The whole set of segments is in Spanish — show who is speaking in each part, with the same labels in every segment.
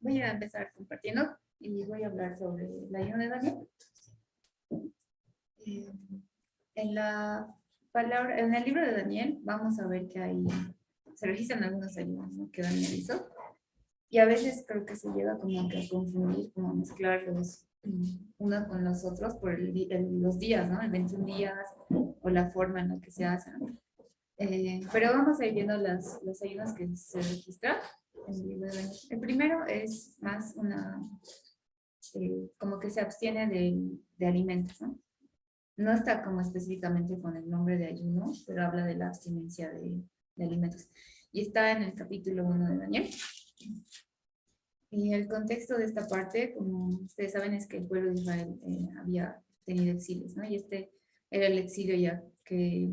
Speaker 1: Voy a empezar compartiendo y voy a hablar sobre el ayuno de Daniel. En la palabra, en el libro de Daniel vamos a ver que se registran algunos ayunos, ¿no?, que Daniel hizo. Y a veces creo que se llega como que a confundir, como a mezclarlos unos con los otros por los días, ¿no? El 21 días o la forma en la que se hacen. Pero vamos a ir viendo los ayunos que se registran en el libro de Daniel. El primero es más como que se abstiene de alimentos, ¿no? No está como específicamente con el nombre de ayuno, pero habla de la abstinencia de alimentos. Y está en el capítulo 1 de Daniel. Y el contexto de esta parte, como ustedes saben, es que el pueblo de Israel había tenido exilios, ¿no? Y este era el exilio ya que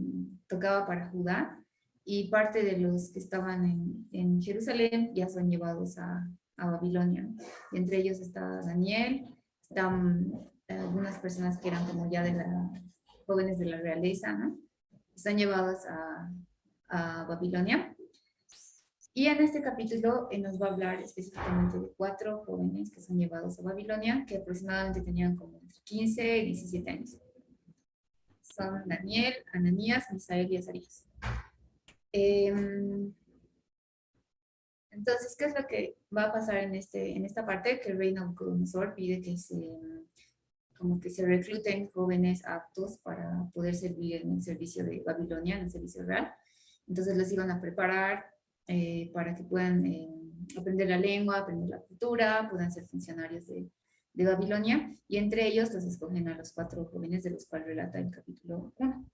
Speaker 1: tocaba para Judá, y parte de los que estaban en Jerusalén ya son llevados a Babilonia, ¿no? Y entre ellos está Daniel, están algunas personas que eran como ya jóvenes de la realeza, ¿no? Están llevados a Babilonia. Y en este capítulo nos va a hablar específicamente de 4 jóvenes que son llevados a Babilonia, que aproximadamente tenían como entre 15 y 17 años. Son Daniel, Ananías, Misael y Azarías. Entonces, ¿qué es lo que va a pasar en esta parte? Que el rey Nabucodonosor pide como que se recluten jóvenes aptos para poder servir en el servicio de Babilonia, en el servicio real. Entonces los iban a preparar para que puedan aprender la lengua, aprender la cultura, puedan ser funcionarios de Babilonia, y entre ellos los escogen a los 4 jóvenes de los cuales relata el capítulo 1.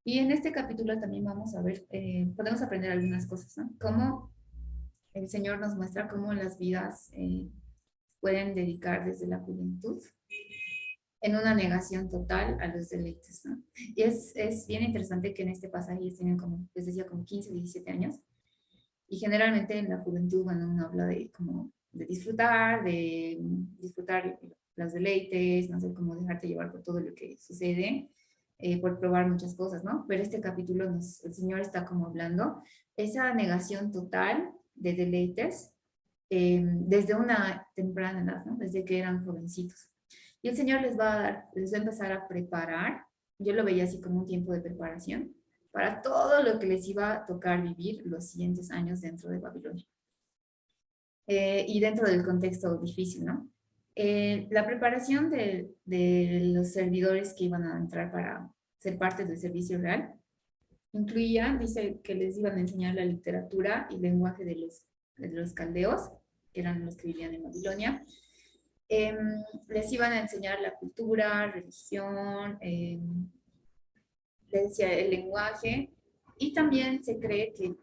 Speaker 1: Y en este capítulo también vamos a ver, podemos aprender algunas cosas, ¿no? Cómo el Señor nos muestra cómo las vidas pueden dedicar desde la juventud en una negación total a los deleites, ¿no? Y es bien interesante que en este pasaje ellos tienen como, les decía, como 15, 17 años, y generalmente en la juventud, cuando uno habla de disfrutar los deleites, no sé, cómo dejarte llevar por todo lo que sucede, por probar muchas cosas, ¿no? Pero este capítulo el Señor está como hablando esa negación total de deleites desde una temprana edad, ¿no? Desde que eran jovencitos. Y el Señor les va a empezar a preparar. Yo lo veía así como un tiempo de preparación para todo lo que les iba a tocar vivir los siguientes años dentro de Babilonia. Y dentro del contexto difícil, ¿no? La preparación de los servidores que iban a entrar para ser parte del servicio real incluía, dice, que les iban a enseñar la literatura y lenguaje de los caldeos, que eran los que vivían en Babilonia. Les iban a enseñar la cultura, religión, les decía el lenguaje, y también se cree que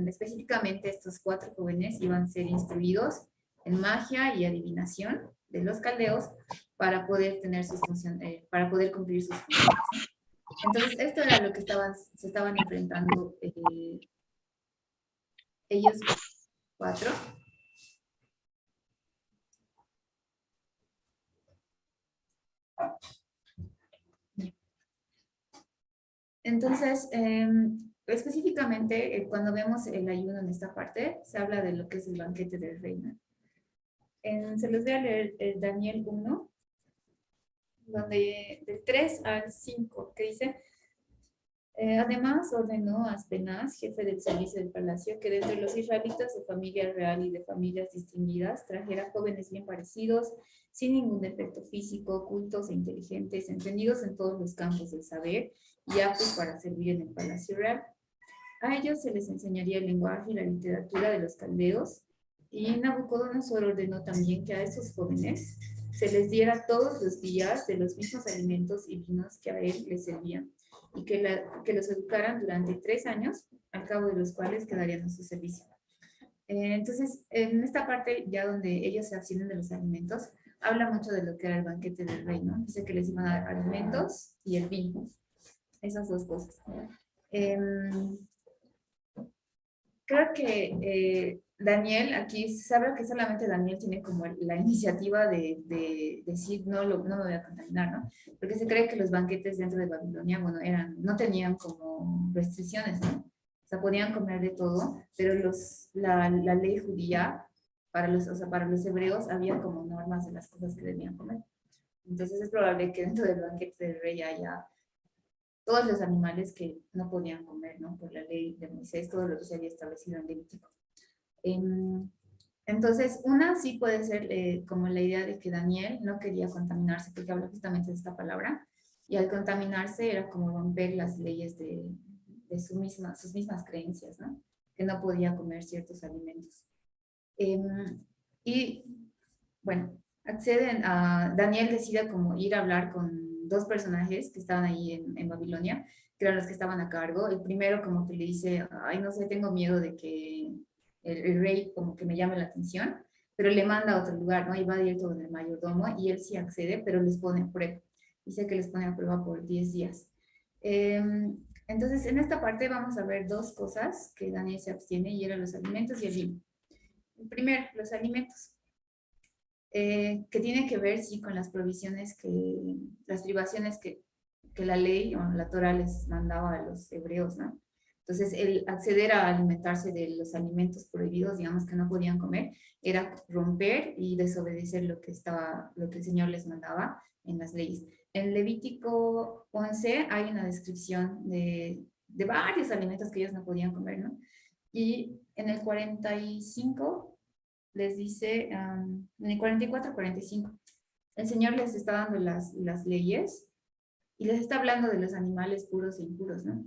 Speaker 1: específicamente estos 4 jóvenes iban a ser instruidos en magia y adivinación de los caldeos para poder para poder cumplir sus funciones. Entonces, esto era lo que se estaban enfrentando ellos 4. Entonces, específicamente, cuando vemos el ayuno en esta parte, se habla de lo que es el banquete del reino. Se los voy a leer Daniel 1, donde del 3 al 5, que dice: además ordenó a Aspenaz, jefe del servicio del palacio, que de entre los israelitas de familia real y de familias distinguidas trajera jóvenes bien parecidos, sin ningún defecto físico, cultos e inteligentes, entendidos en todos los campos del saber y aptos para servir en el palacio real. A ellos se les enseñaría el lenguaje y la literatura de los caldeos, y Nabucodonosor ordenó también que a esos jóvenes se les diera todos los días de los mismos alimentos y vinos que a él les servían, y que los educaran durante 3 años, al cabo de los cuales quedarían a su servicio. Entonces, en esta parte, ya donde ellos se abstienen de los alimentos, habla mucho de lo que era el banquete del rey, ¿no? Dice que les iban a dar alimentos y el vino, esas 2 cosas. Creo que Daniel, aquí se habla que solamente Daniel tiene como la iniciativa de decir no me voy a contaminar, ¿no? Porque se cree que los banquetes dentro de Babilonia, bueno, no tenían como restricciones, ¿no? O sea, podían comer de todo, pero la ley judía o sea, para los hebreos había como normas de las cosas que debían comer. Entonces es probable que dentro del banquete del rey haya todos los animales que no podían comer, ¿no? Por la ley de Moisés, todo lo que se había establecido en Levítico. Entonces, una sí puede ser como la idea de que Daniel no quería contaminarse, porque habla justamente de esta palabra, y al contaminarse era como romper las leyes de sus mismas creencias, ¿no? Que no podía comer ciertos alimentos. Y bueno, Daniel decide como ir a hablar con dos personajes que estaban ahí en Babilonia, que eran los que estaban a cargo. El primero como que le dice, ay, no sé, tengo miedo de que el rey como que me llame la atención, pero le manda a otro lugar, ¿no? Y va directo con el mayordomo y él sí accede, pero les pone a prueba. Dice que les pone a prueba por 10 días. Entonces, en esta parte vamos a ver dos cosas que Daniel se abstiene y eran los alimentos y el vino. El primero, los alimentos. Que tiene que ver, sí, con las provisiones las privaciones que la ley o la Torah les mandaba a los hebreos, ¿no? Entonces, el acceder a alimentarse de los alimentos prohibidos, digamos que no podían comer, era romper y desobedecer lo que el Señor les mandaba en las leyes. En Levítico 11 hay una descripción de varios alimentos que ellos no podían comer, ¿no? Y en el 45 les dice, en el 44-45, el Señor les está dando las leyes y les está hablando de los animales puros e impuros, ¿no?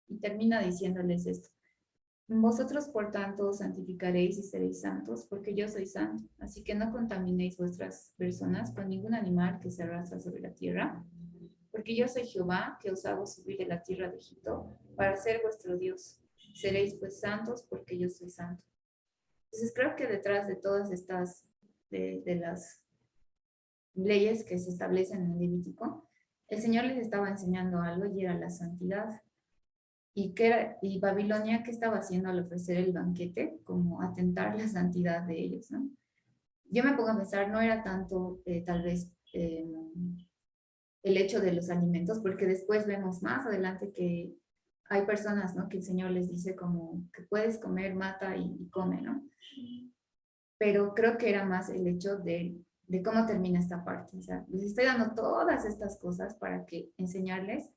Speaker 1: Y termina diciéndoles esto. Vosotros, por tanto, santificaréis y seréis santos, porque yo soy santo. Así que no contaminéis vuestras personas con ningún animal que se arrastra sobre la tierra, porque yo soy Jehová, que os hago subir de la tierra de Egipto, para ser vuestro Dios. Seréis pues santos, porque yo soy santo. Entonces creo que detrás de todas estas, de las leyes que se establecen en el Levítico, el Señor les estaba enseñando algo y era la santidad. Y Babilonia, ¿qué estaba haciendo al ofrecer el banquete? Como atentar la santidad de ellos, ¿no? Yo me pongo a pensar, no era tanto tal vez el hecho de los alimentos, porque después vemos más adelante que hay personas, ¿no? Que el Señor les dice como que puedes comer, mata y come, ¿no? Pero creo que era más el hecho de cómo termina esta parte. O sea, les estoy dando todas estas cosas para que enseñarles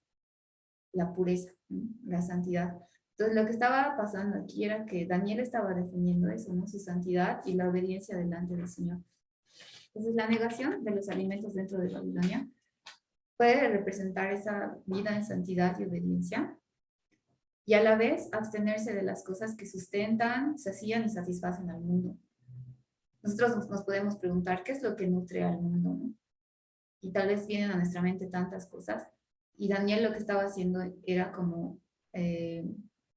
Speaker 1: la pureza, ¿no? La santidad. Entonces, lo que estaba pasando aquí era que Daniel estaba defendiendo eso, ¿no? Su santidad y la obediencia delante del Señor. Entonces, la negación de los alimentos dentro de Babilonia puede representar esa vida en santidad y obediencia, y a la vez abstenerse de las cosas que sustentan, sacian y satisfacen al mundo. Nosotros nos podemos preguntar qué es lo que nutre al mundo, ¿no? Y tal vez vienen a nuestra mente tantas cosas. Y Daniel lo que estaba haciendo era como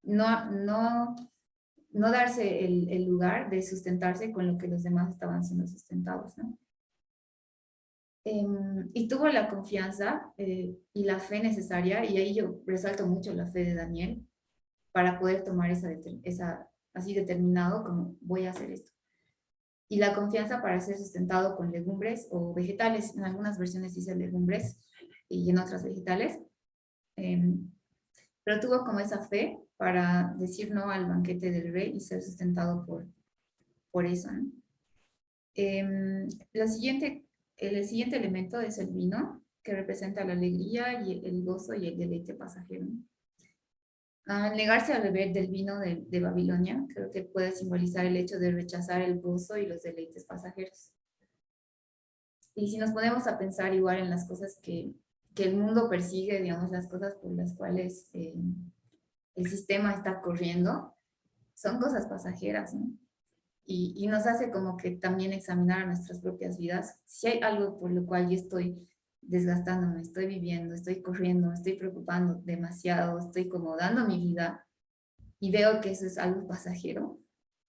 Speaker 1: no darse el lugar de sustentarse con lo que los demás estaban siendo sustentados, ¿no? Y tuvo la confianza y la fe necesaria, y ahí yo resalto mucho la fe de Daniel, para poder tomar esa así determinado como voy a hacer esto. Y la confianza para ser sustentado con legumbres o vegetales. En algunas versiones dice legumbres y en otras vegetales. Pero tuvo como esa fe para decir no al banquete del rey y ser sustentado por eso, ¿no? El siguiente elemento es el vino, que representa la alegría y el gozo y el deleite pasajero. Al negarse a beber del vino de Babilonia, creo que puede simbolizar el hecho de rechazar el gozo y los deleites pasajeros. Y si nos ponemos a pensar igual en las cosas que el mundo persigue, digamos, las cosas por las cuales el sistema está corriendo, son cosas pasajeras, ¿no? Y nos hace como que también examinar nuestras propias vidas. Si hay algo por lo cual yo estoy desgastándome, estoy viviendo, estoy corriendo, estoy preocupando demasiado, estoy como dando mi vida y veo que eso es algo pasajero,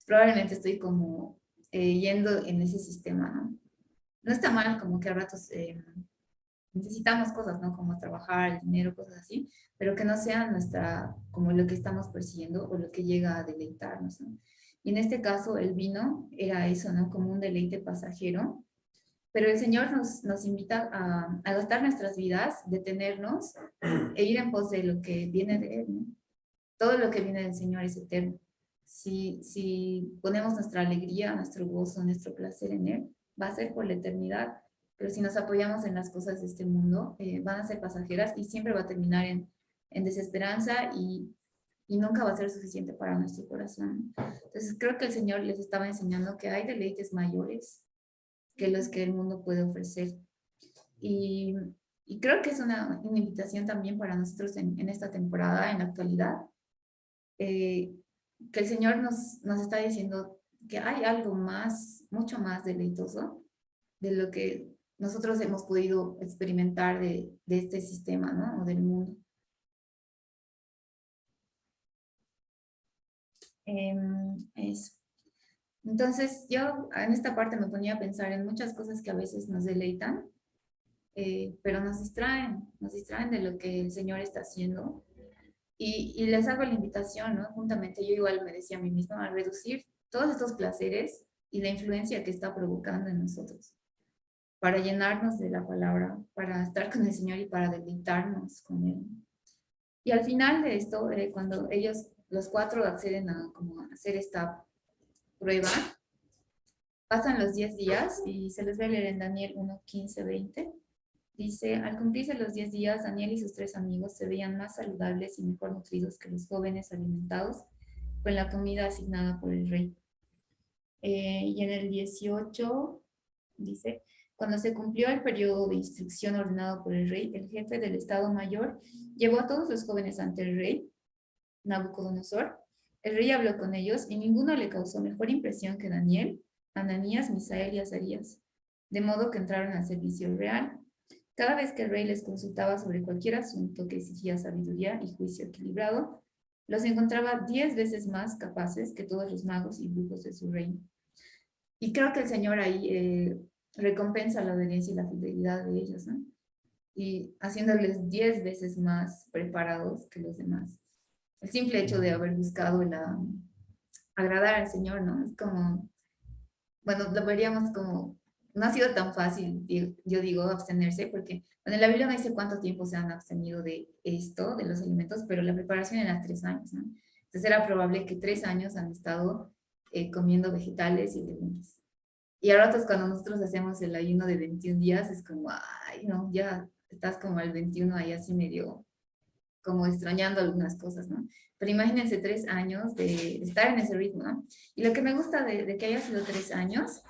Speaker 1: probablemente estoy como yendo en ese sistema, ¿no? No está mal como que a ratos necesitamos cosas, ¿no? Como trabajar, el dinero, cosas así, pero que no sea como lo que estamos persiguiendo o lo que llega a deleitarnos, ¿no? Y en este caso el vino era eso, ¿no? Como un deleite pasajero, pero el Señor nos invita a gastar nuestras vidas, detenernos e ir en pos de lo que viene de Él, ¿no? Todo lo que viene del Señor es eterno. si ponemos nuestra alegría, nuestro gozo, nuestro placer en Él, va a ser por la eternidad. Pero si nos apoyamos en las cosas de este mundo, van a ser pasajeras y siempre va a terminar en desesperanza y nunca va a ser suficiente para nuestro corazón. Entonces creo que el Señor les estaba enseñando que hay deleites mayores que los que el mundo puede ofrecer. Y, y creo que es una invitación también para nosotros en esta temporada, en la actualidad, eh, que el Señor nos está diciendo que hay algo más, mucho más deleitoso de lo que nosotros hemos podido experimentar de este sistema, ¿no? O del mundo. Eso. Entonces, yo en esta parte me ponía a pensar en muchas cosas que a veces nos deleitan, pero nos distraen de lo que el Señor está haciendo. Y les hago la invitación, ¿no? Juntamente yo igual me decía a mí misma, a reducir todos estos placeres y la influencia que está provocando en nosotros, para llenarnos de la palabra, para estar con el Señor y para deleitarnos con Él. Y al final de esto, cuando ellos, los cuatro, acceden a, como a hacer esta prueba, pasan los 10 días y se les va a leer en Daniel 1, 15, 20. Dice, al cumplirse los 10 días, Daniel y sus tres amigos se veían más saludables y mejor nutridos que los jóvenes alimentados con la comida asignada por el rey. Y en el 18 dice, cuando se cumplió el periodo de instrucción ordenado por el rey, el jefe del Estado Mayor llevó a todos los jóvenes ante el rey, Nabucodonosor. El rey habló con ellos y ninguno le causó mejor impresión que Daniel, Ananías, Misael y Azarías, de modo que entraron al servicio real. Cada vez que el rey les consultaba sobre cualquier asunto que exigía sabiduría y juicio equilibrado, los encontraba 10 veces más capaces que todos los magos y brujos de su reino. Y creo que el Señor ahí recompensa la obediencia y la fidelidad de ellos, ¿no? Y haciéndoles 10 veces más preparados que los demás. El simple hecho de haber buscado agradar al Señor, ¿no? Es como, bueno, lo veríamos como, no ha sido tan fácil, yo digo, abstenerse, porque bueno, en la Biblia no dice cuánto tiempo se han abstenido de esto, de los alimentos, pero la preparación era 3 años, ¿no? Entonces era probable que 3 años han estado comiendo vegetales y legumbres. Y a ratos cuando nosotros hacemos el ayuno de 21 días, es como, ay, no, ya estás como al 21 ahí así medio como extrañando algunas cosas, ¿no? Pero imagínense 3 años de estar en ese ritmo, ¿no? Y lo que me gusta de que haya sido 3 años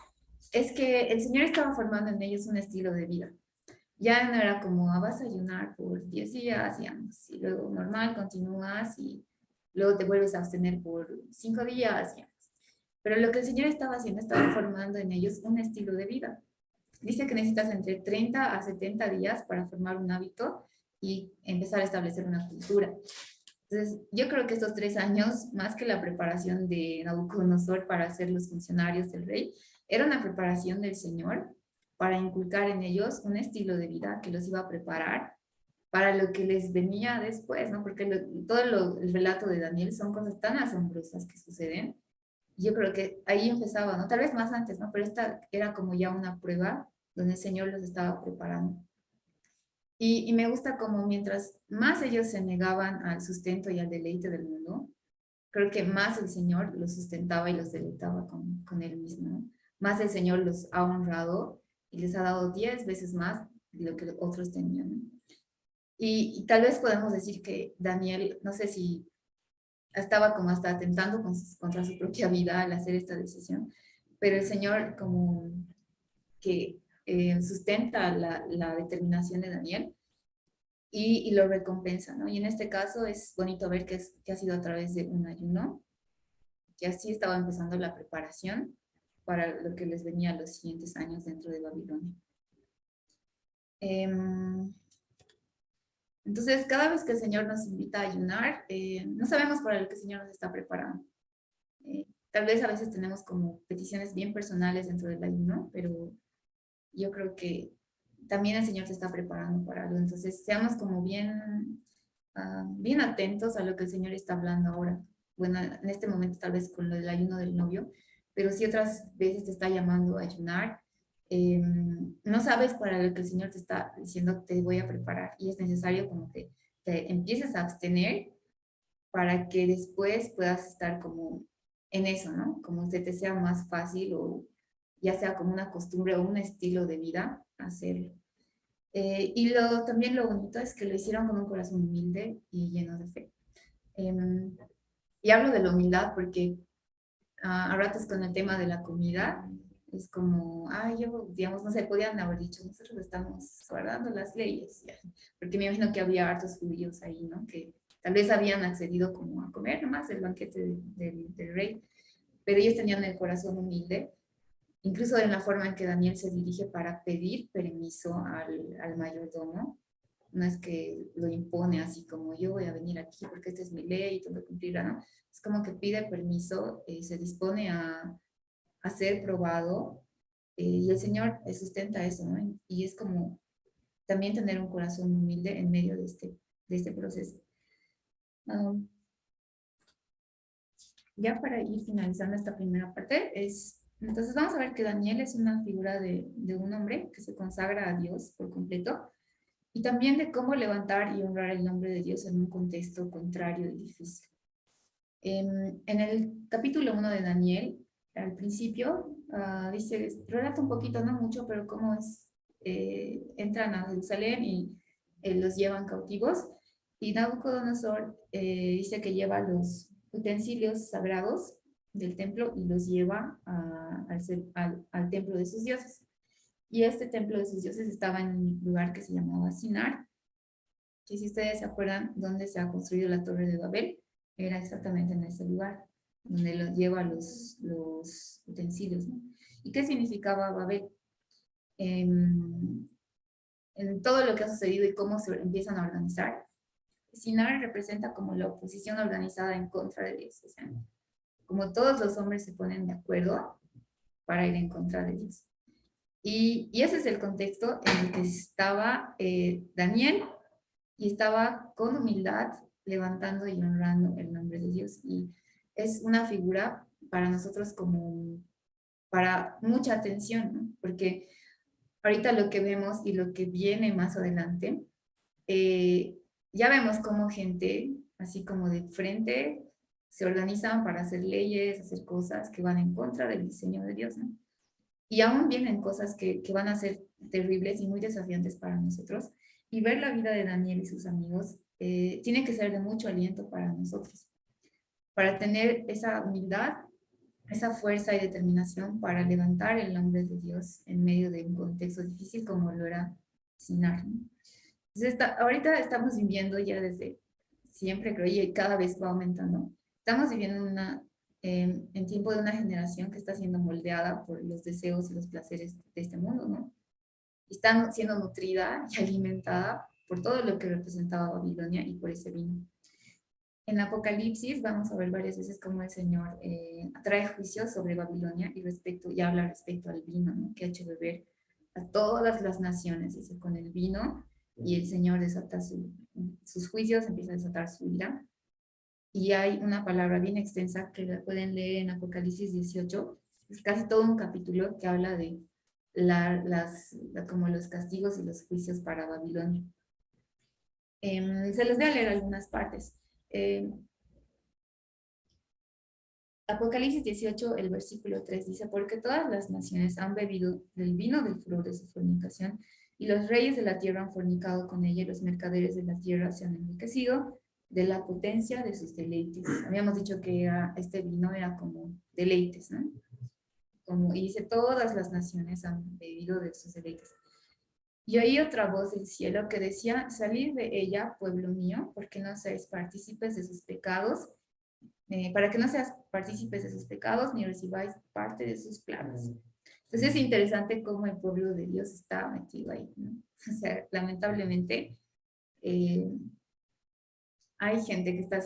Speaker 1: es que el Señor estaba formando en ellos un estilo de vida. Ya no era como, vas a ayunar por 10 días, digamos, y luego normal, continúas y luego te vuelves a abstener por 5 días, digamos. Pero lo que el Señor estaba haciendo, estaba formando en ellos un estilo de vida. Dice que necesitas entre 30 a 70 días para formar un hábito y empezar a establecer una cultura. Entonces, yo creo que estos 3 años, más que la preparación de Nabucodonosor para ser los funcionarios del rey, era una preparación del Señor para inculcar en ellos un estilo de vida que los iba a preparar para lo que les venía después, ¿no? Porque el relato de Daniel son cosas tan asombrosas que suceden. Yo creo que ahí empezaba, ¿no? Tal vez más antes, ¿no? Pero esta era como ya una prueba donde el Señor los estaba preparando. Y me gusta como mientras más ellos se negaban al sustento y al deleite del mundo, creo que más el Señor los sustentaba y los deleitaba con Él mismo, ¿no? Más el Señor los ha honrado y les ha dado 10 veces más de lo que otros tenían, ¿no? Y tal vez podemos decir que Daniel, no sé si estaba como hasta atentando contra su propia vida al hacer esta decisión, pero el Señor como que sustenta la determinación de Daniel y lo recompensa, ¿no? Y en este caso es bonito ver que ha sido a través de un ayuno, que así estaba empezando la preparación para lo que les venía los siguientes años dentro de Babilonia. Entonces, cada vez que el Señor nos invita a ayunar, no sabemos para lo que el Señor nos está preparando. Tal vez a veces tenemos como peticiones bien personales dentro del ayuno, pero yo creo que también el Señor te está preparando para algo. Entonces, seamos como bien atentos a lo que el Señor está hablando ahora. Bueno, en este momento tal vez con lo del ayuno del novio, pero si otras veces te está llamando a ayunar, no sabes para lo que el Señor te está diciendo, te voy a preparar. Y es necesario como que te empieces a abstener para que después puedas estar como en eso, ¿no? Como se te sea más fácil o ya sea como una costumbre o un estilo de vida hacerlo. También lo bonito es que lo hicieron con un corazón humilde y lleno de fe. Em, y hablo de la humildad porque a ratos con el tema de la comida, es como, yo, digamos, no sé, podían haber dicho, nosotros estamos guardando las leyes, ya. Porque me imagino que había hartos judíos ahí, ¿no? Que tal vez habían accedido como a comer nomás el banquete del rey, pero ellos tenían el corazón humilde, incluso en la forma en que Daniel se dirige para pedir permiso al mayordomo. No es que lo impone así como yo voy a venir aquí porque esta es mi ley y tengo que cumplirla, ¿no? Es como que pide permiso y se dispone a ser probado, y el Señor sustenta eso, ¿no? Y es como también tener un corazón humilde en medio de este proceso. Um, ya para ir finalizando esta primera parte, entonces vamos a ver que Daniel es una figura de un hombre que se consagra a Dios por completo y también de cómo levantar y honrar el nombre de Dios en un contexto contrario y difícil. En el capítulo 1 de Daniel, al principio, relata un poquito, no mucho, pero cómo entran a Jerusalén y los llevan cautivos. Y Nabucodonosor dice que lleva los utensilios sagrados del templo y los lleva al templo de sus dioses. Y este templo de sus dioses estaba en un lugar que se llamaba Sinar, que si ustedes se acuerdan dónde se ha construido la Torre de Babel, era exactamente en ese lugar, donde lleva los utensilios, ¿no? ¿Y qué significaba Babel? En todo lo que ha sucedido y cómo se empiezan a organizar, Sinar representa como la oposición organizada en contra de Dios, o sea, como todos los hombres se ponen de acuerdo para ir en contra de Dios. Y ese es el contexto en el que estaba Daniel, y estaba con humildad levantando y honrando el nombre de Dios. Y es una figura para nosotros como para mucha atención, ¿no? Porque ahorita lo que vemos y lo que viene más adelante, eh, ya vemos cómo gente, así como de frente, se organizan para hacer leyes, hacer cosas que van en contra del diseño de Dios, ¿no? Y aún vienen cosas que van a ser terribles y muy desafiantes para nosotros. Y ver la vida de Daniel y sus amigos tiene que ser de mucho aliento para nosotros, para tener esa humildad, esa fuerza y determinación para levantar el nombre de Dios en medio de un contexto difícil como lo era Sinar, ¿no? Entonces, ahorita estamos viviendo ya desde siempre, creo, y cada vez va aumentando. Estamos viviendo en tiempo de una generación que está siendo moldeada por los deseos y los placeres de este mundo, ¿no? Está siendo nutrida y alimentada por todo lo que representaba Babilonia y por ese vino. En Apocalipsis vamos a ver varias veces cómo el Señor trae juicio sobre Babilonia y habla respecto al vino, ¿no? Que ha hecho beber a todas las naciones, dice, con el vino, y el Señor desata sus juicios, empieza a desatar su ira. Y hay una palabra bien extensa que la pueden leer en Apocalipsis 18, es casi todo un capítulo que habla de como los castigos y los juicios para Babilonia. Se les voy a leer algunas partes. Apocalipsis 18, el versículo 3 dice, porque todas las naciones han bebido del vino del furor de su fornicación, y los reyes de la tierra han fornicado con ella, y los mercaderes de la tierra se han enriquecido de la potencia de sus deleites. Habíamos dicho que este vino era como deleites, ¿no? Y dice, todas las naciones han bebido de sus deleites. Y oí otra voz del cielo que decía, salid de ella, pueblo mío, porque no seáis partícipes de sus pecados, para que no seas partícipes de sus pecados ni recibáis parte de sus plagas. Entonces es interesante cómo el pueblo de Dios está metido ahí, ¿no? O sea, lamentablemente eh, hay gente que está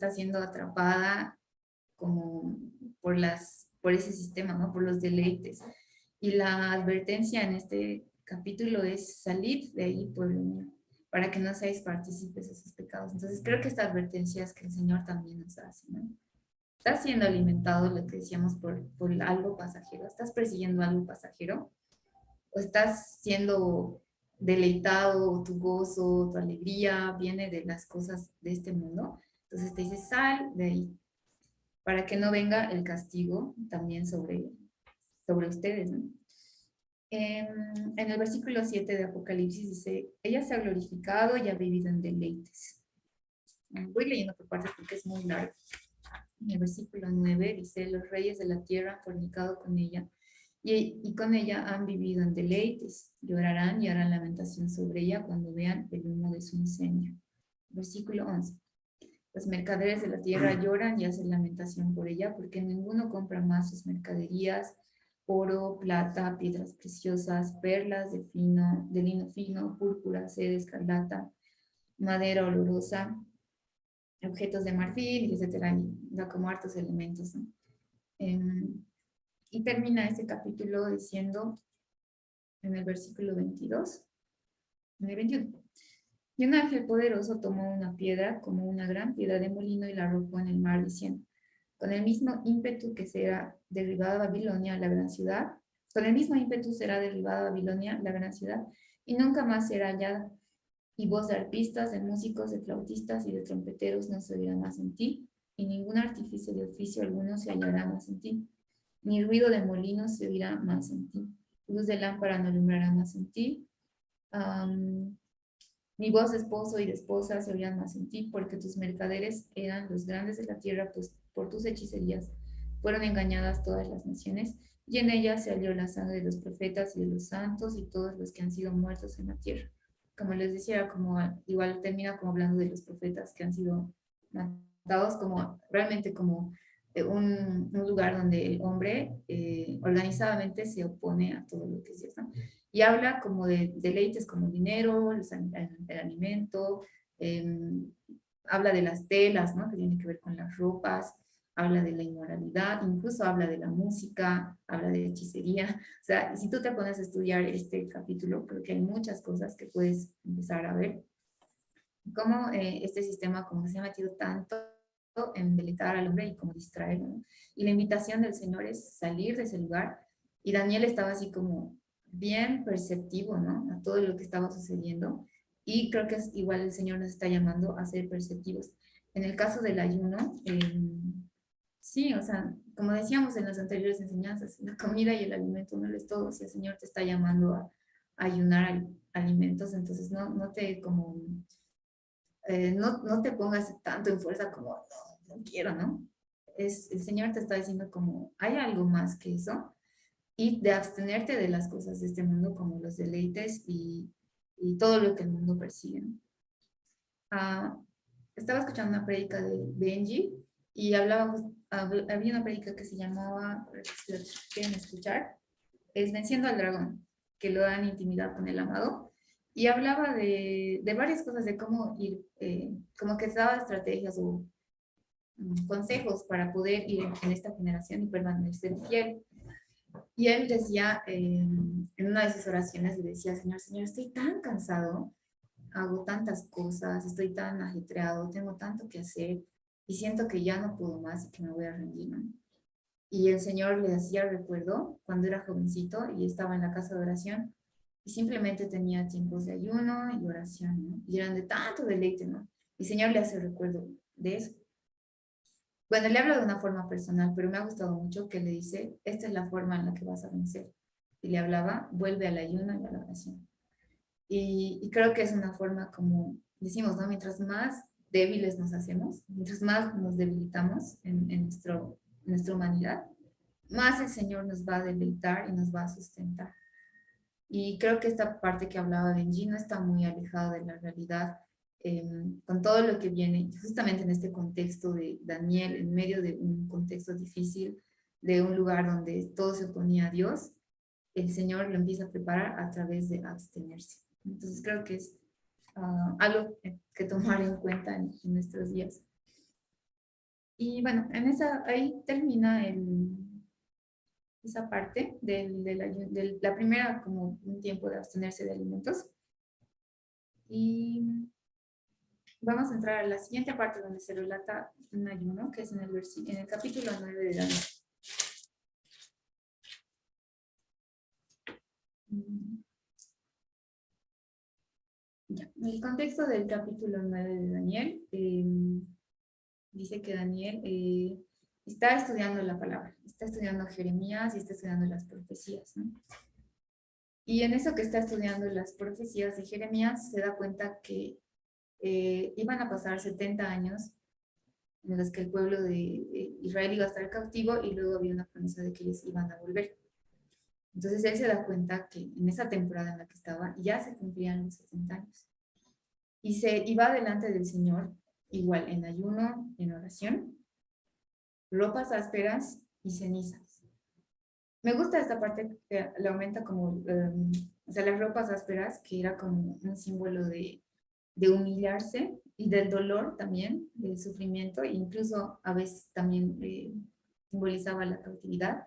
Speaker 1: siendo atrapada como por ese sistema, ¿no? Por los deleites. Y la advertencia en este capítulo es salir de ahí, pueblo mío, para que no seáis partícipes de sus pecados. Entonces creo que esta advertencia es que el Señor también nos hace, ¿no? Estás siendo alimentado, lo que decíamos, por algo pasajero. ¿Estás persiguiendo algo pasajero? ¿O estás siendo deleitado, tu gozo, tu alegría viene de las cosas de este mundo? Entonces te dice, sal de ahí. para que no venga el castigo también sobre ustedes, ¿no? En el versículo 7 de Apocalipsis dice, ella se ha glorificado y ha vivido en deleites. Voy leyendo por partes porque es muy largo. En el versículo 9 dice, los reyes de la tierra han fornicado con ella y con ella han vivido en deleites. Llorarán y harán lamentación sobre ella cuando vean el humo de su incendio. Versículo 11. Los mercaderes de la tierra lloran y hacen lamentación por ella porque ninguno compra más sus mercaderías, oro, plata, piedras preciosas, perlas de lino fino, púrpura, seda, escarlata, madera olorosa, objetos de marfil, etcétera, y da como hartos elementos, ¿no? Y termina este capítulo diciendo en el versículo 22, en el 21. Y un ángel poderoso tomó una piedra como una gran piedra de molino y la arrojó en el mar diciendo, con el mismo ímpetu que será derribada Babilonia, la gran ciudad, con el mismo ímpetu será derribada Babilonia, la gran ciudad, y nunca más será hallada. Y voz de arpistas, de músicos, de flautistas y de trompeteros no se oirá más en ti, y ningún artífice de oficio alguno se hallará más en ti, ni ruido de molinos se oirá más en ti, luz de lámpara no alumbrará más en ti, ni voz de esposo y de esposa se oirán más en ti, porque tus mercaderes eran los grandes de la tierra, pues por tus hechicerías fueron engañadas todas las naciones, y en ellas se halló la sangre de los profetas y de los santos y todos los que han sido muertos en la tierra. Como les decía, como igual termina como hablando de los profetas que han sido matados, como realmente como un lugar donde el hombre organizadamente se opone a todo lo que es Dios, ¿no? Y habla como de deleites como dinero, el alimento, eh, habla de las telas, ¿no? Que tiene que ver con las ropas, habla de la inmoralidad, incluso habla de la música, habla de hechicería. O sea, si tú te pones a estudiar este capítulo, creo que hay muchas cosas que puedes empezar a ver. Cómo este sistema, como se ha metido tanto en deleitar al hombre y como distraerlo, ¿no? Y la invitación del Señor es salir de ese lugar. Y Daniel estaba así como bien perceptivo, ¿no? A todo lo que estaba sucediendo. Y creo que es igual el Señor nos está llamando a ser perceptivos. En el caso del ayuno, sí, o sea, como decíamos en las anteriores enseñanzas, la comida y el alimento no lo es todo. Si el Señor te está llamando a ayunar alimentos, entonces no te como no te pongas tanto en fuerza como, no quiero, ¿no? El Señor te está diciendo como, hay algo más que eso, y de abstenerte de las cosas de este mundo como los deleites y todo lo que el mundo persigue, ¿no? Ah, estaba escuchando una prédica de Benji y había una prédica que se llamaba, si la quieren escuchar, es Venciendo al Dragón, que lo dan intimidad con el amado. Y hablaba de varias cosas, de cómo ir, como que daba estrategias o consejos para poder ir en esta generación y permanecer fiel. Y él decía, en una de sus oraciones, le decía, Señor, estoy tan cansado, hago tantas cosas, estoy tan ajetreado, tengo tanto que hacer y siento que ya no puedo más y que me voy a rendir, ¿no? Y el Señor le hacía recuerdo cuando era jovencito y estaba en la casa de oración y simplemente tenía tiempos de ayuno y oración, ¿no? Y eran de tanto deleite, ¿no? Y el Señor le hace recuerdo de eso. Bueno, le habla de una forma personal, pero me ha gustado mucho que le dice, esta es la forma en la que vas a vencer. Y le hablaba, vuelve al ayuno y a la oración. Y creo que es una forma como decimos, ¿no? Mientras más débiles nos hacemos, mientras más nos debilitamos en nuestra humanidad, más el Señor nos va a debilitar y nos va a sustentar. Y creo que esta parte que hablaba Benji no está muy alejada de la realidad, con todo lo que viene, justamente en este contexto de Daniel, en medio de un contexto difícil, de un lugar donde todo se oponía a Dios, el Señor lo empieza a preparar a través de abstenerse. Entonces creo que es algo que tomar en cuenta en nuestros días. Y bueno, ahí termina esa parte de la primera, como un tiempo de abstenerse de alimentos. Y vamos a entrar a la siguiente parte donde se relata un ayuno, que es en el capítulo 9 de Daniel. Ya. El contexto del capítulo 9 de Daniel dice que Daniel está estudiando la palabra, está estudiando Jeremías y está estudiando las profecías, ¿no? Y en eso que está estudiando las profecías de Jeremías, se da cuenta que iban a pasar 70 años en los que el pueblo de Israel iba a estar cautivo y luego había una promesa de que ellos iban a volver. Entonces él se da cuenta que en esa temporada en la que estaba ya se cumplían los 70 años. Y se iba delante del Señor, igual en ayuno, en oración, ropas ásperas y cenizas. Me gusta esta parte que le aumenta como, o sea, las ropas ásperas, que era como un símbolo de humillarse y del dolor también, del sufrimiento, e incluso a veces también simbolizaba la cautividad.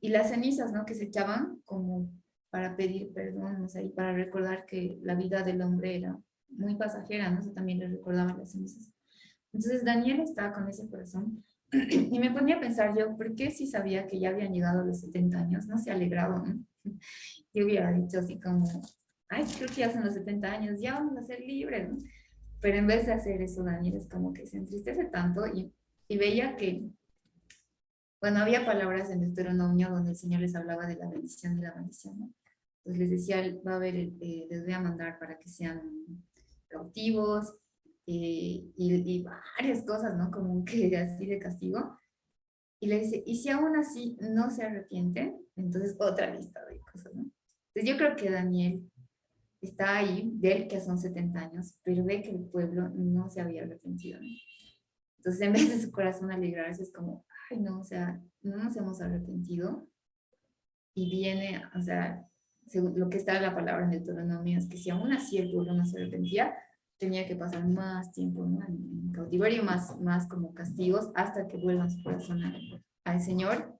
Speaker 1: Y las cenizas, ¿no? Que se echaban como para pedir perdón, o sea, y para recordar que la vida del hombre era muy pasajera, ¿no? Eso también le recordaban las cenizas. Entonces Daniel estaba con ese corazón y me ponía a pensar yo, ¿por qué si sabía que ya habían llegado los 70 años, no se alegraba, ¿no? Yo hubiera dicho así como, ay, creo que ya son los 70 años, ya vamos a ser libres, ¿no? Pero en vez de hacer eso, Daniel es como que se entristece tanto y veía que, bueno, había palabras en Deuteronomio donde el Señor les hablaba de la bendición y la maldición, ¿no? Entonces les decía, va a haber, les voy a mandar para que sean cautivos y varias cosas, ¿no? Como que así de castigo. Y le dice, y si aún así no se arrepienten, entonces otra lista de cosas, ¿no? Entonces yo creo que Daniel está ahí, de él que son 70 años, pero ve que el pueblo no se había arrepentido, ¿no? Entonces en vez de su corazón alegrarse es como, ay no, o sea, no nos hemos arrepentido. Y viene, o sea, según lo que está en la palabra en Deuteronomio, es que si aún así el pueblo no se arrepentía, tenía que pasar más tiempo, ¿no? En cautiverio, más como castigos, hasta que vuelvan su corazón al Señor.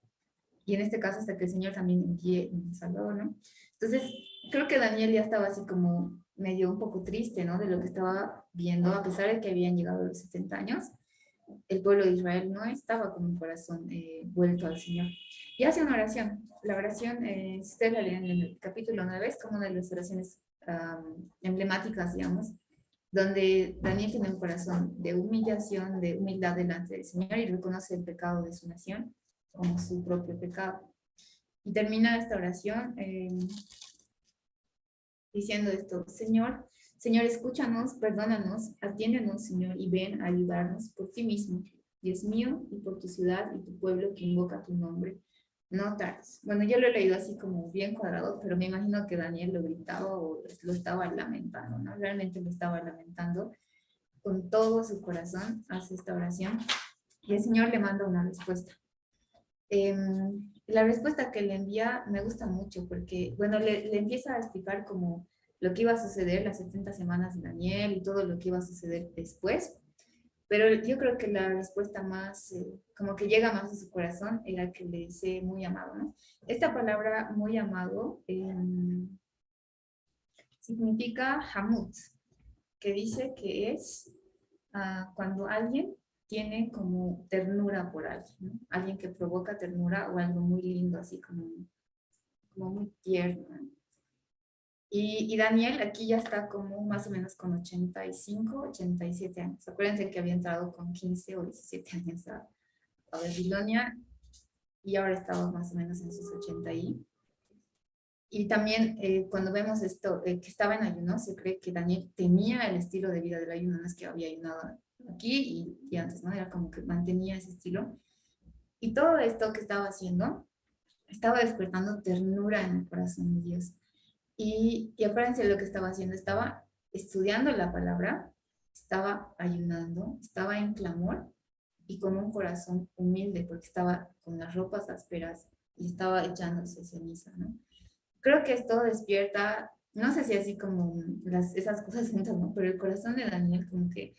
Speaker 1: Y en este caso, hasta que el Señor también envíe un Salvador, ¿no? Entonces, creo que Daniel ya estaba así como medio un poco triste, ¿no? De lo que estaba viendo, a pesar de que habían llegado los 70 años, el pueblo de Israel no estaba con un corazón vuelto al Señor. Y hace una oración. La oración, si ustedes la leen en el capítulo 9, es como una de las oraciones emblemáticas, digamos, donde Daniel tiene un corazón de humillación, de humildad delante del Señor y reconoce el pecado de su nación como su propio pecado. Y termina esta oración diciendo esto: Señor, escúchanos, perdónanos, atiéndenos, Señor, y ven a ayudarnos por ti mismo, Dios mío, y por tu ciudad y tu pueblo que invoca tu nombre. No tardes. Bueno, yo lo he leído así como bien cuadrado, pero me imagino que Daniel lo gritaba o lo estaba lamentando, ¿no? Realmente lo estaba lamentando con todo su corazón, hace esta oración, y el Señor le manda una respuesta. La respuesta que le envía me gusta mucho porque, bueno, le empieza a explicar como lo que iba a suceder, las 70 semanas de Daniel y todo lo que iba a suceder después, pero yo creo que la respuesta más, como que llega más a su corazón, era que le dice muy amado, ¿no? Esta palabra muy amado significa hamut, que dice que es cuando alguien tiene como ternura por alguien, ¿no? Alguien que provoca ternura o algo muy lindo, así como muy tierno, ¿no? Y Daniel aquí ya está como más o menos con 85, 87 años. Acuérdense que había entrado con 15 o 17 años a Babilonia y ahora estaba más o menos en sus 80 y también cuando vemos esto, que estaba en ayuno, se cree que Daniel tenía el estilo de vida del ayuno, no es que había ayunado aquí y antes, ¿no? Era como que mantenía ese estilo. Y todo esto que estaba haciendo, estaba despertando ternura en el corazón de Dios. Y acuérdense lo que estaba haciendo, estaba estudiando la palabra, estaba ayunando, estaba en clamor y con un corazón humilde, porque estaba con las ropas ásperas y estaba echándose ceniza, ¿no? Creo que esto despierta, no sé si así como esas cosas juntas, ¿no? Pero el corazón de Daniel como que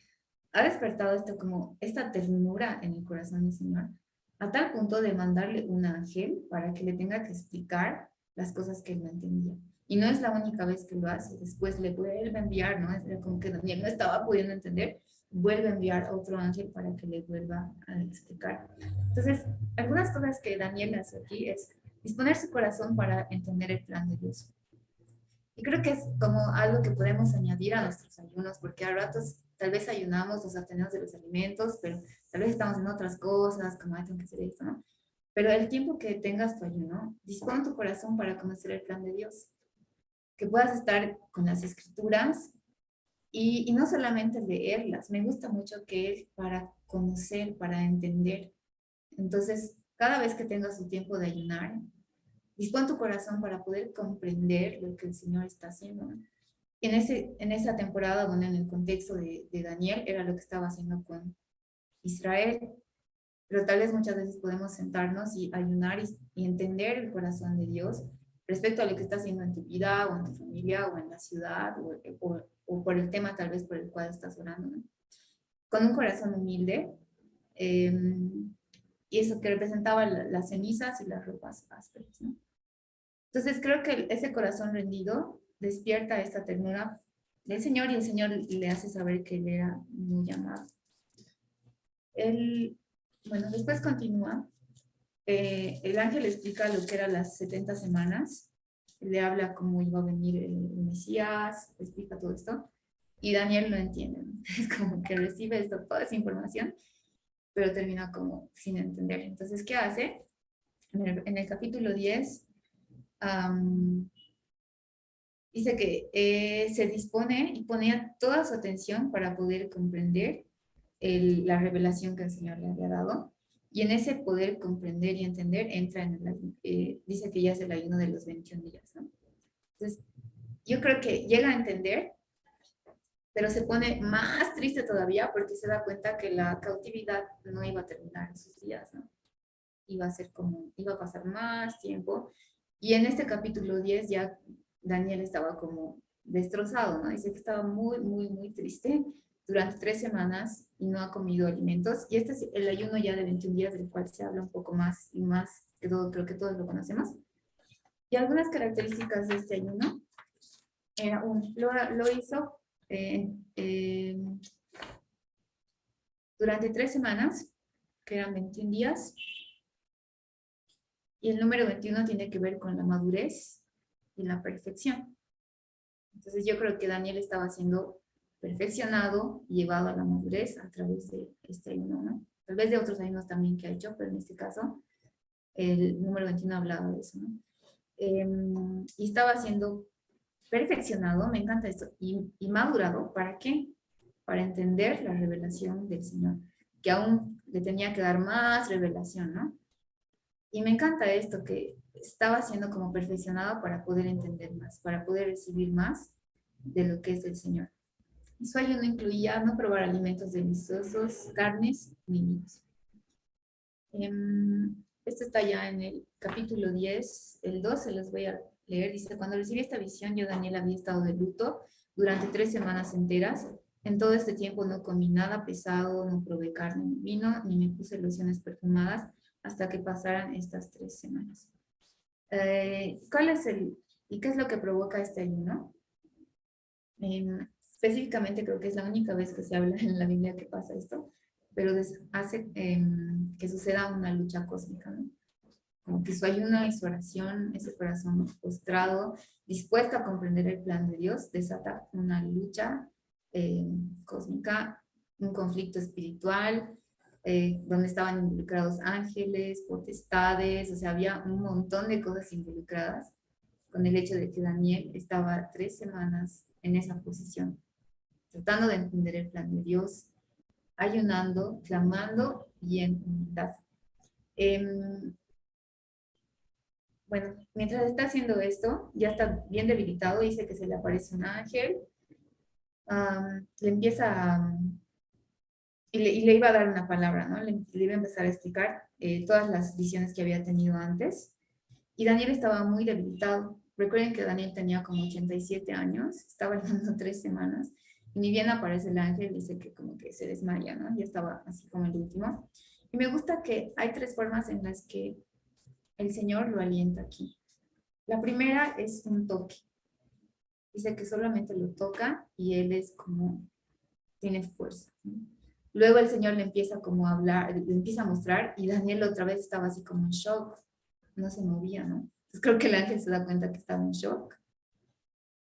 Speaker 1: ha despertado esto como esta ternura en el corazón del Señor, a tal punto de mandarle un ángel para que le tenga que explicar las cosas que él no entendía. Y no es la única vez que lo hace, después le vuelve a enviar, ¿no? Es como que Daniel no estaba pudiendo entender, vuelve a enviar a otro ángel para que le vuelva a explicar. Entonces, algunas cosas que Daniel hace aquí es disponer su corazón para entender el plan de Dios. Y creo que es como algo que podemos añadir a nuestros ayunos, porque a ratos tal vez ayunamos, nos abstenemos de los alimentos, pero tal vez estamos en otras cosas, como, "Ay, tengo que hacer esto", ¿no? Pero el tiempo que tengas tu ayuno, dispón tu corazón para conocer el plan de Dios. Que puedas estar con las escrituras y no solamente leerlas. Me gusta mucho que es para conocer, para entender. Entonces, cada vez que tengas un tiempo de ayunar, dispón tu corazón para poder comprender lo que el Señor está haciendo, ¿no? En esa temporada, bueno, en el contexto de Daniel, era lo que estaba haciendo con Israel. Pero tal vez muchas veces podemos sentarnos y ayunar y entender el corazón de Dios respecto a lo que está haciendo en tu vida o en tu familia o en la ciudad o por el tema tal vez por el cual estás orando, ¿no? Con un corazón humilde, eh, y eso que representaba las cenizas y las ropas ásperas, ¿no? Entonces creo que ese corazón rendido despierta esta ternura del Señor y el Señor le hace saber que él era muy amado. Él, bueno, después continúa. El ángel explica lo que eran las 70 semanas, le habla cómo iba a venir el Mesías, explica todo esto, y Daniel no entiende, ¿no? Es como que recibe esto, toda esa información, pero termina como sin entender. Entonces, ¿qué hace? En el capítulo 10, dice que se dispone y ponía toda su atención para poder comprender la revelación que el Señor le había dado. Y en ese poder comprender y entender entra en dice que ya es el ayuno de los 21 días, ¿no? Entonces, yo creo que llega a entender, pero se pone más triste todavía porque se da cuenta que la cautividad no iba a terminar en sus días, ¿no? Iba a ser como, iba a pasar más tiempo. Y en este capítulo 10 ya Daniel estaba como destrozado, ¿no? Dice que estaba muy, muy, muy triste durante 3 semanas y no ha comido alimentos. Y este es el ayuno ya de 21 días del cual se habla un poco más y más, que todo, creo que todos lo conocemos. Y algunas características de este ayuno era lo hizo eh, eh, durante 3 semanas, que eran 21 días, y el número 21 tiene que ver con la madurez y la perfección. Entonces yo creo que Daniel estaba siendo perfeccionado y llevado a la madurez a través de este ayuno, ¿no? Tal vez de otros ayunos también que ha hecho, pero en este caso el número 21 hablaba de eso, ¿no? Y estaba siendo perfeccionado, me encanta esto, y madurado, ¿para qué? Para entender la revelación del Señor, que aún le tenía que dar más revelación, ¿no? Y me encanta esto, que estaba siendo como perfeccionado para poder entender más, para poder recibir más de lo que es el Señor. Y su ayuno incluía no probar alimentos deliciosos, carnes ni vinos. Esto está ya en el capítulo 10, el 12, les voy a leer. Dice, cuando recibí esta visión, yo, Daniel, había estado de luto durante 3 semanas enteras. En todo este tiempo no comí nada pesado, no probé carne ni vino, ni me puse lociones perfumadas hasta que pasaran estas 3 semanas. ¿Cuál es y qué es lo que provoca este ayuno? Específicamente creo que es la única vez que se habla en la Biblia que pasa esto, pero hace que suceda una lucha cósmica, ¿no? Como que su ayuno y su oración, ese corazón postrado, dispuesto a comprender el plan de Dios, desata una lucha cósmica, un conflicto espiritual, donde estaban involucrados ángeles, potestades, o sea, había un montón de cosas involucradas con el hecho de que Daniel estaba 3 semanas en esa posición, tratando de entender el plan de Dios, ayunando, clamando y en humildad. Bueno, mientras está haciendo esto, ya está bien debilitado, dice que se le aparece un ángel, le empieza y le iba a dar una palabra, ¿no? Le iba a empezar a explicar todas las visiones que había tenido antes. Y Daniel estaba muy debilitado. Recuerden que Daniel tenía como 87 años, estaba hablando 3 semanas, y ni bien aparece el ángel, dice que como que se desmaya, ¿no? Ya estaba así como el último. Y me gusta que hay 3 formas en las que el Señor lo alienta aquí. La primera es un toque. Dice que solamente lo toca y él es como, tiene fuerza, ¿no? Luego el Señor le empieza como a hablar, le empieza a mostrar y Daniel otra vez estaba así como en shock, no se movía, ¿no? Entonces creo que el ángel se da cuenta que estaba en shock.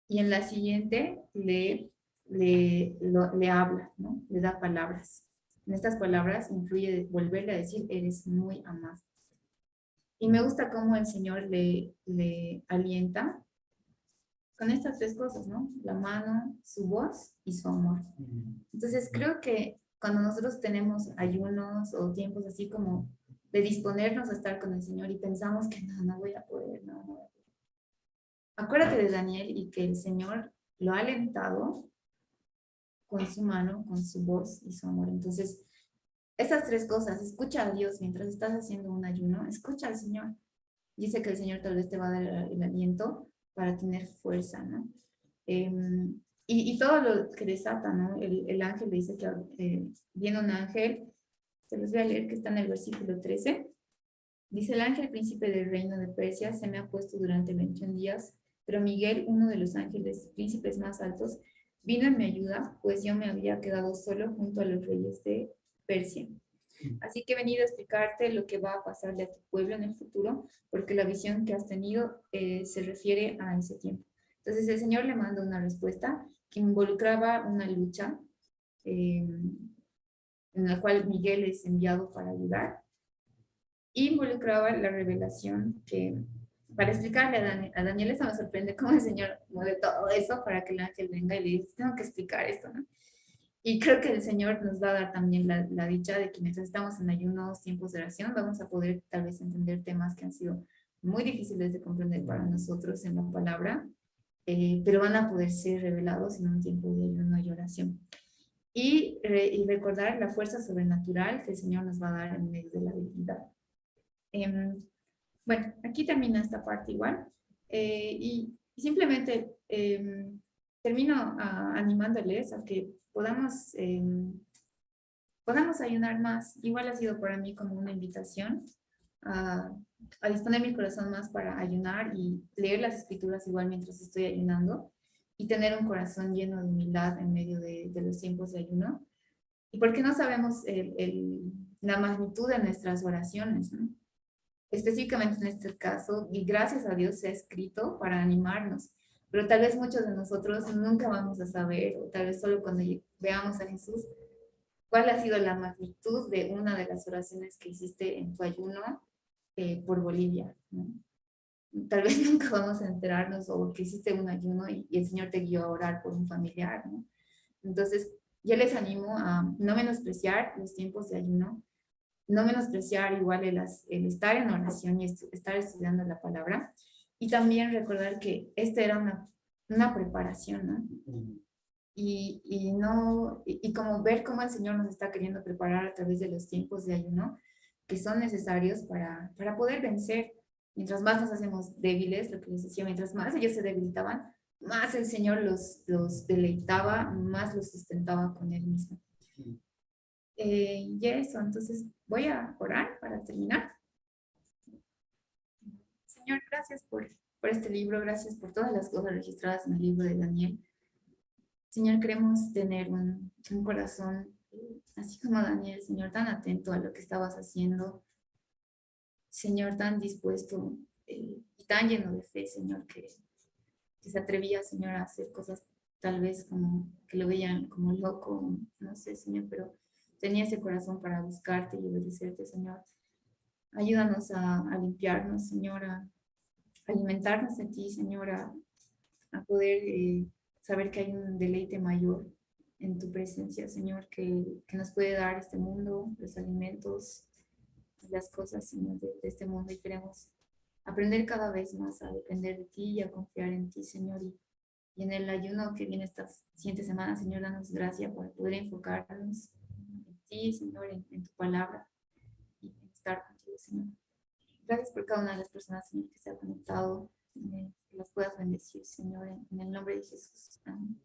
Speaker 1: Y en la siguiente le le habla, ¿no? Le da palabras. En estas palabras incluye volverle a decir, eres muy amado. Y me gusta cómo el Señor le alienta con estas tres cosas, ¿no? La mano, su voz y su amor. Entonces creo que cuando nosotros tenemos ayunos o tiempos así como de disponernos a estar con el Señor y pensamos que no voy a poder, no voy a poder. Acuérdate de Daniel y que el Señor lo ha alentado con su mano, con su voz y su amor. Entonces, esas tres cosas, escucha a Dios mientras estás haciendo un ayuno, escucha al Señor. Dice que el Señor tal vez te va a dar el aliento para tener fuerza, ¿no? Y todo lo que desata, ¿no? El ángel le dice que viene un ángel, se los voy a leer que está en el versículo 13. Dice: el ángel príncipe del reino de Persia se me ha puesto durante 21 días, pero Miguel, uno de los ángeles príncipes más altos, vino en mi ayuda, pues yo me había quedado solo junto a los reyes de Persia. Así que he venido a explicarte lo que va a pasarle a tu pueblo en el futuro, porque la visión que has tenido se refiere a ese tiempo. Entonces el Señor le manda una respuesta que involucraba una lucha en la cual Miguel es enviado para ayudar. Involucraba la revelación que, para explicarle a Daniel, eso me sorprende cómo el Señor mueve todo eso para que el ángel venga y le dice, tengo que explicar esto, ¿no? Y creo que el Señor nos va a dar también la dicha de que mientras estamos en ayunos, tiempos de oración, vamos a poder tal vez entender temas que han sido muy difíciles de comprender para nosotros en la palabra, pero van a poder ser revelados en un tiempo de ayuno y oración. Y recordar la fuerza sobrenatural que el Señor nos va a dar en medio de la debilidad. Bueno, aquí termina esta parte igual. Y simplemente termino animándoles a que podamos ayunar más. Igual ha sido para mí como una invitación a disponer mi corazón más para ayunar y leer las escrituras igual mientras estoy ayunando y tener un corazón lleno de humildad en medio de los tiempos de ayuno. Y porque no sabemos la magnitud de nuestras oraciones, ¿no? Específicamente en este caso, y gracias a Dios se ha escrito para animarnos, pero tal vez muchos de nosotros nunca vamos a saber, o tal vez solo cuando veamos a Jesús, cuál ha sido la magnitud de una de las oraciones que hiciste en tu ayuno por Bolivia, ¿no? Tal vez nunca vamos a enterarnos o que hiciste un ayuno y el Señor te guió a orar por un familiar, ¿no? Entonces, yo les animo a no menospreciar los tiempos de ayuno, no menospreciar igual el estar en oración y estar estudiando la palabra, y también recordar que esta era una preparación, ¿no? Y como ver cómo el Señor nos está queriendo preparar a través de los tiempos de ayuno que son necesarios para poder vencer. Mientras más nos hacemos débiles, lo que les decía, mientras más ellos se debilitaban, más el Señor los deleitaba, más los sustentaba con Él mismo. Y eso, entonces voy a orar para terminar. Señor, gracias por este libro, gracias por todas las cosas registradas en el libro de Daniel. Señor, queremos tener un corazón, así como Daniel, Señor, tan atento a lo que estabas haciendo. Señor, tan dispuesto y tan lleno de fe, Señor, que se atrevía, Señor, a hacer cosas tal vez como que lo veían como loco, no sé, Señor, pero tenía ese corazón para buscarte y obedecerte, Señor. Ayúdanos a limpiarnos, Señor, a alimentarnos de ti, Señor, a poder saber que hay un deleite mayor en tu presencia, Señor, que nos puede dar este mundo, los alimentos, las cosas, Señor, de este mundo, y queremos aprender cada vez más a depender de ti y a confiar en ti, Señor, y en el ayuno que viene esta siguiente semana, Señor, danos gracia para poder enfocarnos en ti, Señor, en tu palabra y en estar contigo, Señor. Gracias por cada una de las personas, Señor, que se ha conectado, que las puedas bendecir, Señor, en el nombre de Jesús. Amén.